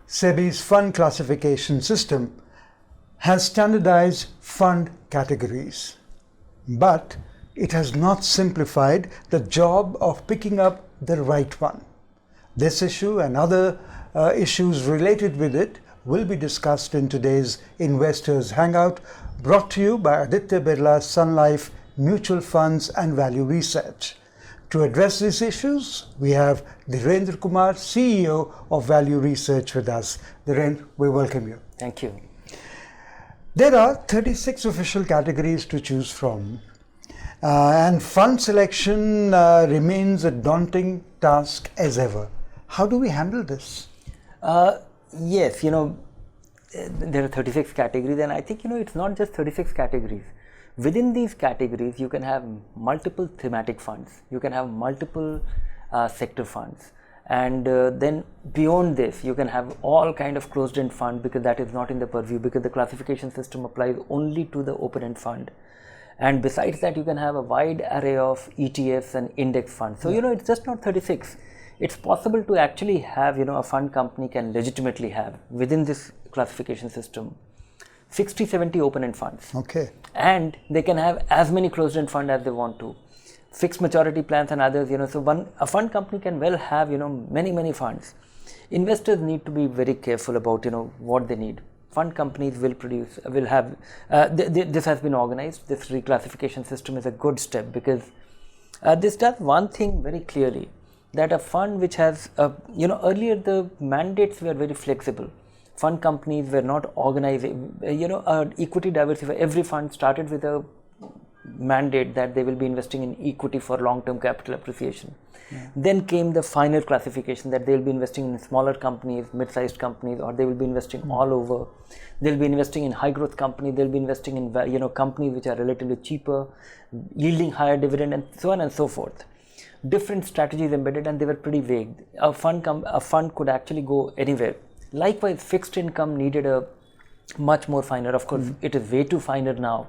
SEBI's fund classification system has standardized fund categories, but it has not simplified the job of picking up the right one. This issue and other issues related with it will be discussed in today's Investors Hangout, brought to you by Aditya Birla Sun Life Mutual Funds and Value Research. To address these issues, we have Dhirendra Kumar, CEO of Value Research, with us. Dhirendra, we welcome you. Thank you. There are 36 official categories to choose from, and fund selection remains a daunting task as ever. How do we handle this? Yes, there are 36 categories, and I think, it's not just 36 categories. Within these categories, you can have multiple thematic funds, you can have multiple sector funds, and then beyond this, you can have all kind of closed-end fund, because that is not in the purview, because the classification system applies only to the open-end fund. And besides that, you can have a wide array of ETFs and index funds. So, it's just not 36. It's possible to actually have, a fund company can legitimately have within this classification system 60, 70 open-end funds. Okay. And they can have as many closed-end funds as they want to. Fixed maturity plans and others, so a fund company can well have, many funds. Investors need to be very careful about, what they need. Fund companies will have, this has been organized. This reclassification system is a good step, because this does one thing very clearly, that a fund which has, earlier the mandates were very flexible. Fund companies were not organized, equity diversified. Every fund started with a mandate that they will be investing in equity for long-term capital appreciation. Yeah. Then came the final classification that they will be investing in smaller companies, mid-sized companies, or they will be investing all over. They'll be investing in high-growth companies. They'll be investing in companies which are relatively cheaper, yielding higher dividend, and so on and so forth. Different strategies embedded, and they were pretty vague. A fund could actually go anywhere. Likewise, fixed income needed a much more finer. Of course, it is way too finer now.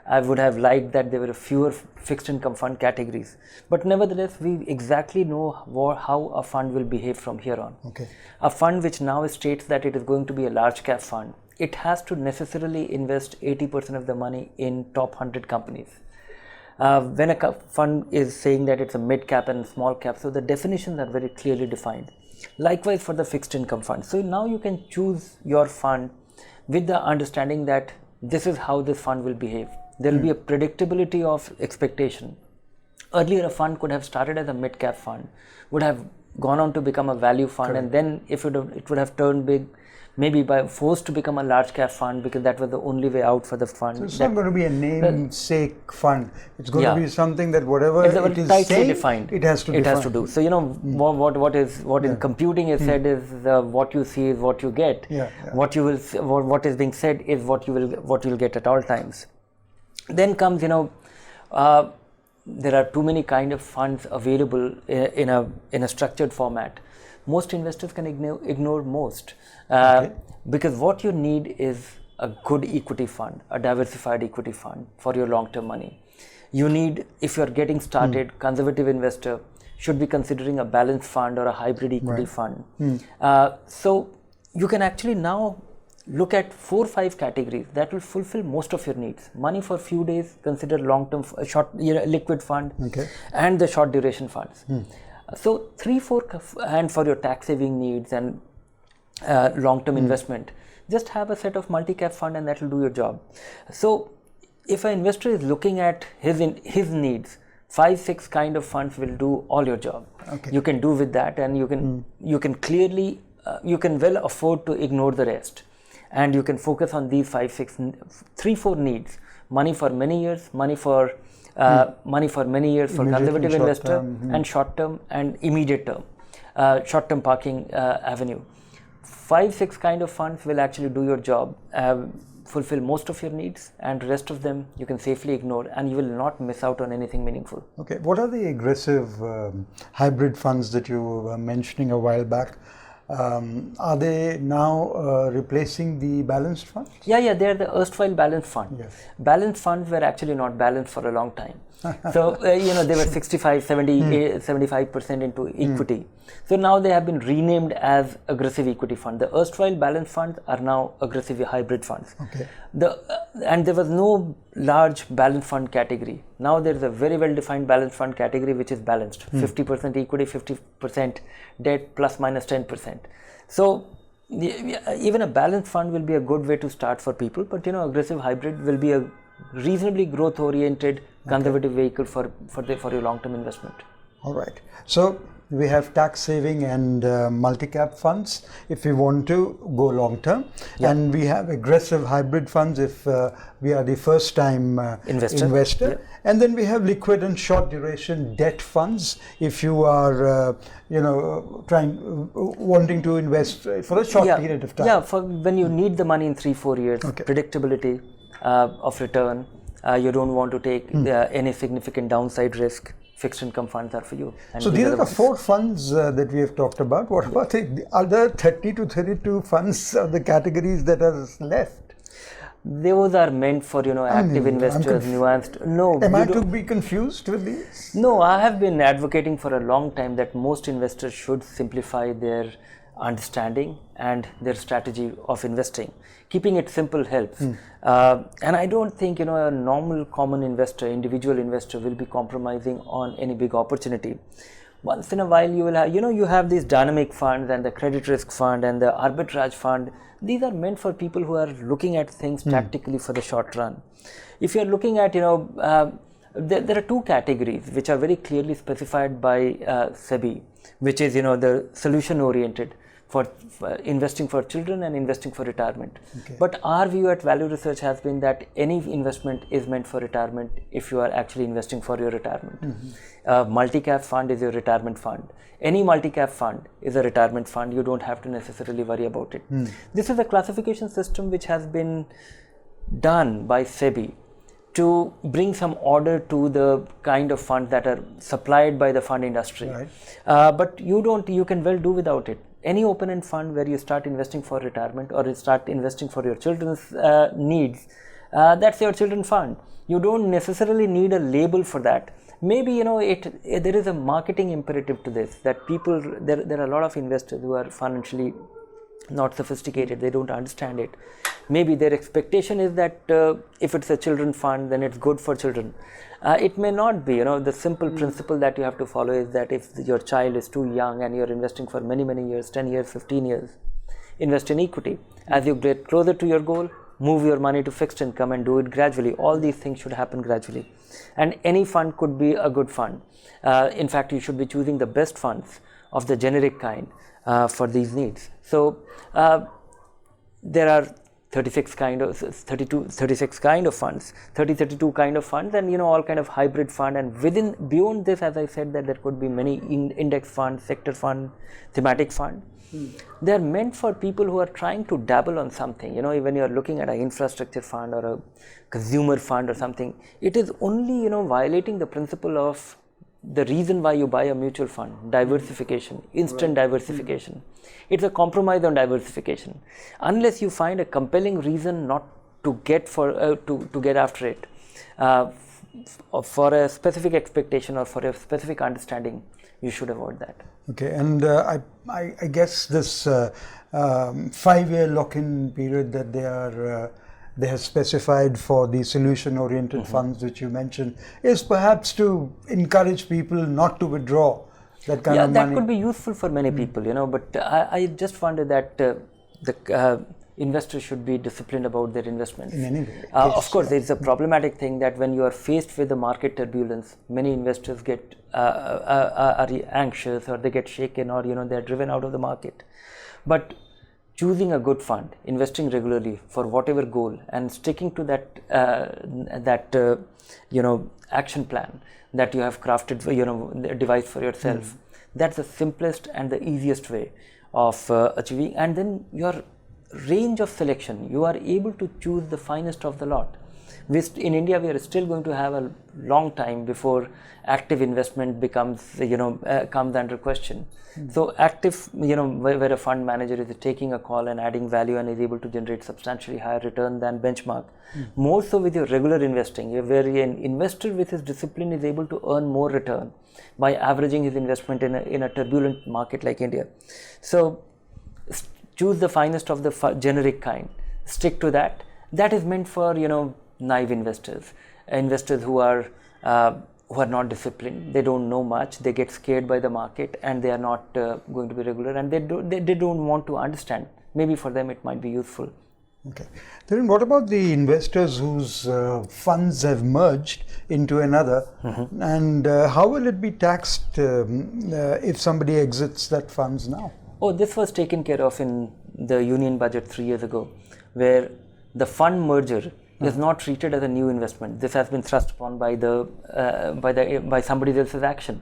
I would have liked that there were fewer fixed income fund categories. But nevertheless, we exactly know how a fund will behave from here on. Okay. A fund which now states that it is going to be a large cap fund, it has to necessarily invest 80% of the money in top 100 companies. When a fund is saying that it's a mid cap and small cap, so the definitions are very clearly defined. Likewise for the fixed income fund. So now you can choose your fund with the understanding that this is how this fund will behave. There will be a predictability of expectation. Earlier, a fund could have started as a mid cap fund, would have gone on to become a value fund. Correct. And then if it would have turned big, maybe by forced to become a large cap fund, because that was the only way out for the fund. So it's not going to be a namesake fund. It's going to be something that whatever it is saying, defined. It has to do. So what in computing is said is what you see is what you get. Yeah. What is being said is what you will get at all times. Then comes there are too many kind of funds available in a structured format. Most investors can ignore most, because what you need is a good equity fund, a diversified equity fund for your long-term money. You need, if you're getting started, conservative investor should be considering a balanced fund or a hybrid equity fund. So you can actually now look at 4 or 5 categories that will fulfill most of your needs. Money for few days, consider long-term short liquid fund, and the short duration funds. So 3-4, and for your tax saving needs and long-term investment, just have a set of multi-cap fund, and that will do your job. So if an investor is looking at his needs, 5-6 kind of funds will do all your job. You can do with that, and you can clearly you can well afford to ignore the rest, and you can focus on these 3-4 needs: money for many years, money for conservative investor, and short term and immediate term, short term parking avenue. 5-6 kind of funds will actually do your job, fulfill most of your needs, and rest of them you can safely ignore, and you will not miss out on anything meaningful. Okay, what are the aggressive hybrid funds that you were mentioning a while back? Are they now replacing the balanced funds? Yeah, they are the erstwhile balanced fund. Yes. Balanced funds were actually not balanced for a long time. So, they were 65, 70, 75% into equity. So now they have been renamed as aggressive equity fund. The erstwhile balanced funds are now aggressive hybrid funds. Okay. And there was no large balanced fund category. Now there is a very well defined balanced fund category which is balanced. 50% equity, 50% debt, plus minus 10%. So even a balanced fund will be a good way to start for people, but aggressive hybrid will be a reasonably growth oriented conservative vehicle for your long term investment. All right. So we have tax saving and multi-cap funds if we want to go long term, and we have aggressive hybrid funds if we are the first time investor. And then we have liquid and short duration debt funds if you are wanting to invest for a short period of time. For when you need the money in 3-4 years, predictability of return, you don't want to take any significant downside risk. Fixed income funds are for you. And so these are the 4 funds that we have talked about. What about the other 30 to 32 funds of the categories that are left? Those are meant for active investors, nuanced. No, am I to be confused with these? No, I have been advocating for a long time that most investors should simplify their understanding and their strategy of investing. Keeping it simple helps. And I don't think a normal common investor, individual investor will be compromising on any big opportunity. Once in a while you will have, you have these dynamic funds and the credit risk fund and the arbitrage fund. These are meant for people who are looking at things tactically for the short run. If you're looking at, there are 2 categories which are very clearly specified by SEBI, which is, the solution oriented for investing for children and investing for retirement. But our view at Value Research has been that any investment is meant for retirement if you are actually investing for your retirement. Multi-cap fund is your retirement fund. Any multi-cap fund is a retirement fund. You don't have to necessarily worry about it. This is a classification system which has been done by SEBI to bring some order to the kind of funds that are supplied by the fund industry. But you can well do without it. Any open-end fund where you start investing for retirement or you start investing for your children's needs, that's your children's fund. You don't necessarily need a label for that. Maybe there is a marketing imperative to this, that people, there are a lot of investors who are financially not sophisticated, they don't understand it. Maybe their expectation is that if it's a children's fund, then it's good for children. It may not be. The simple principle that you have to follow is that if your child is too young and you're investing for many, many years, 10 years, 15 years, invest in equity. As you get closer to your goal, move your money to fixed income and do it gradually. All these things should happen gradually. And any fund could be a good fund. In fact, you should be choosing the best funds of the generic kind for these needs. So there are 36 kind of funds, 32 kind of funds, and all kind of hybrid fund. And beyond this, as I said, that there could be many index fund, sector fund, thematic fund. They are meant for people who are trying to dabble on something. When you are looking at an infrastructure fund or a consumer fund or something, it is only violating the principle of the reason why you buy a mutual fund: diversification, instant diversification. It's a compromise on diversification. Unless you find a compelling reason not to get to get after it for a specific expectation or for a specific understanding, you should avoid that. Okay, and I guess this 5-year lock-in period that they have specified for the solution-oriented funds, which you mentioned, is perhaps to encourage people not to withdraw that kind of money. That could be useful for many people, but I just wondered that the investors should be disciplined about their investments. In any way. Of course, there is a problematic thing that when you are faced with the market turbulence, many investors get are anxious, or they get shaken, or they are driven out of the market. But choosing a good fund, investing regularly for whatever goal, and sticking to that action plan that you have crafted, devised for yourself. That's the simplest and the easiest way of achieving. And then your range of selection, you are able to choose the finest of the lot. In India, we are still going to have a long time before active investment becomes, comes under question. So active, where a fund manager is taking a call and adding value and is able to generate substantially higher return than benchmark. More so with your regular investing, where an investor with his discipline is able to earn more return by averaging his investment in a turbulent market like India. So choose the finest of the generic kind. Stick to that. That is meant for naive investors who are not disciplined. They don't know much. They get scared by the market, and they are not going to be regular, and they don't want to understand. Maybe for them it might be useful. Okay. Then what about the investors whose funds have merged into another, and how will it be taxed if somebody exits that funds now? Oh, this was taken care of in the Union Budget 3 years ago, where the fund merger is not treated as a new investment. This has been thrust upon by somebody else's action.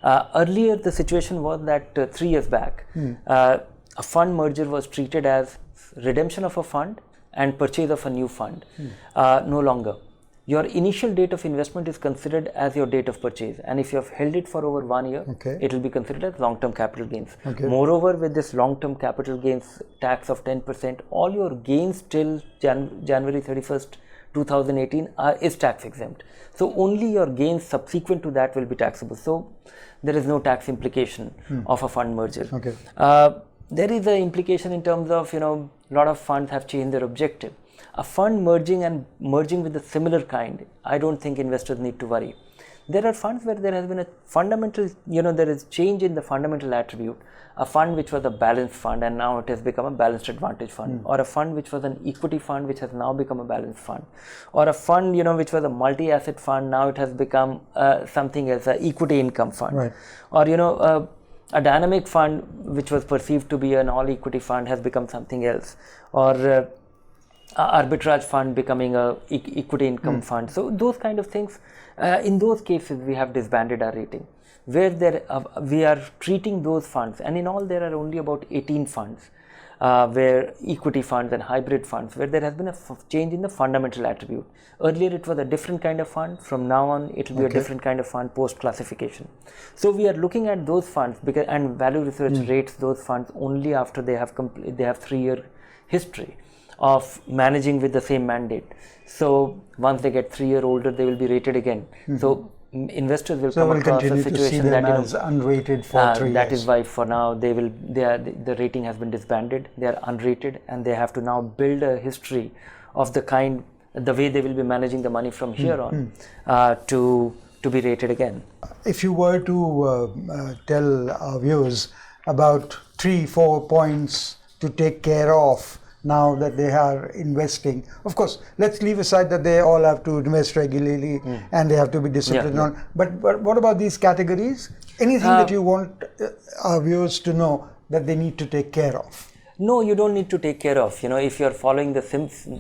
Earlier, the situation was that 3 years back, a fund merger was treated as redemption of a fund and purchase of a new fund. No longer. Your initial date of investment is considered as your date of purchase, and if you have held it for over 1 year, it will be considered as long-term capital gains. Moreover, with this long-term capital gains tax of 10%, all your gains till January 31st, 2018 is tax exempt. So only your gains subsequent to that will be taxable. So there is no tax implication of a fund merger. There is an implication in terms of, a lot of funds have changed their objective. A fund merging with a similar kind, I don't think investors need to worry. There are funds where there has been a fundamental, there is change in the fundamental attribute. A fund which was a balanced fund and now it has become a balanced advantage fund, or a fund which was an equity fund which has now become a balanced fund, or a fund, which was a multi-asset fund, now it has become something else, an equity income fund, or a dynamic fund which was perceived to be an all equity fund has become something else, or arbitrage fund becoming a equity income fund. So those kind of things, in those cases we have disbanded our rating, where we are treating those funds, and in all there are only about 18 funds, where equity funds and hybrid funds, where there has been a change in the fundamental attribute. Earlier it was a different kind of fund. From now on it will be a different kind of fund post classification. So we are looking at those funds and value research rates those funds only after they have 3-year history of managing with the same mandate. So once they get 3 years older, they will be rated again. So investors will come across a situation that as unrated for 3 years. That is why for now the rating has been disbanded. They are unrated, and they have to now build a history of the way they will be managing the money from here on to be rated again. If you were to tell our viewers about 3-4 points to take care of now that they are investing, of course, let's leave aside that they all have to invest regularly and they have to be disciplined on. But what about these categories? Anything that you want our viewers to know that they need to take care of? No, you don't need to take care of. If you're following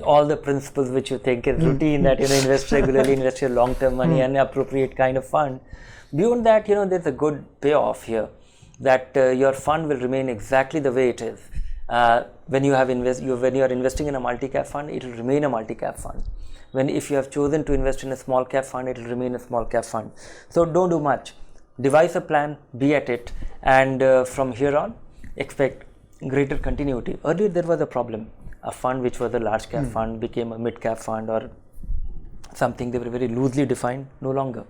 all the principles which you think is routine, that invest regularly, invest your long-term money and appropriate kind of fund. Beyond that, there's a good payoff here, that your fund will remain exactly the way it is. When you are investing in a multi-cap fund, it will remain a multi-cap fund. If you have chosen to invest in a small cap fund, it will remain a small cap fund. So don't do much. Devise a plan, be at it, and from here on, expect greater continuity. Earlier there was a problem. A fund which was a large cap fund became a mid cap fund or something. They were very loosely defined. No longer.